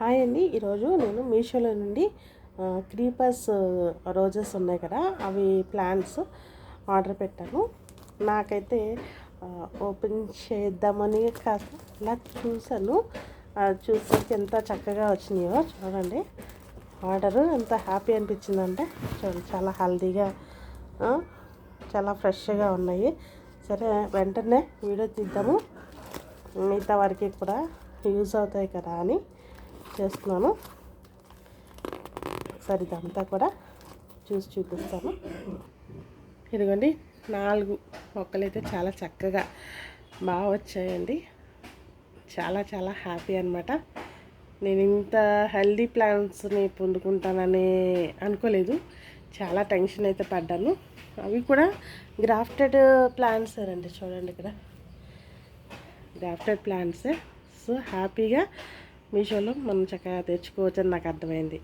Hi అండి. ఈరోజు నేను మీషోలో నుండి క్రీపర్స్ రోజెస్ ఉన్నాయి కదా, అవి ప్లాంట్స్ ఆర్డర్ పెట్టాను. నాకైతే ఓపెన్ చేద్దామని కాదు, ఇలా చూసాను. చూసేకి ఎంత చక్కగా వచ్చినాయో చూడండి. ఆర్డరు ఎంత హ్యాపీ అనిపించిందంటే చూడండి, చాలా హెల్తీగా చాలా ఫ్రెష్గా ఉన్నాయి. సరే, వెంటనే వీడియో తీద్దాము, మిగతా వారికి కూడా యూజ్ అవుతాయి కదా అని చేస్తున్నాను. సరే, ఇదంతా కూడా చూసి చూపిస్తాను. ఇదిగోండి, 4 మొక్కలు అయితే చాలా చక్కగా బాగా వచ్చాయండి. చాలా చాలా హ్యాపీ అనమాట. నేను ఇంత హెల్దీ ప్లాంట్స్ని పొందుకుంటానని అనుకోలేదు. చాలా టెన్షన్ అయితే పడ్డాను. అవి కూడా గ్రాఫ్టెడ్ ప్లాంట్స్ అండి. చూడండి, ఇక్కడ గ్రాఫ్టెడ్ ప్లాంట్సే. సో హ్యాపీగా మీషోలో మనం చక్కగా తెచ్చుకోవచ్చు అని నాకు అర్థమైంది.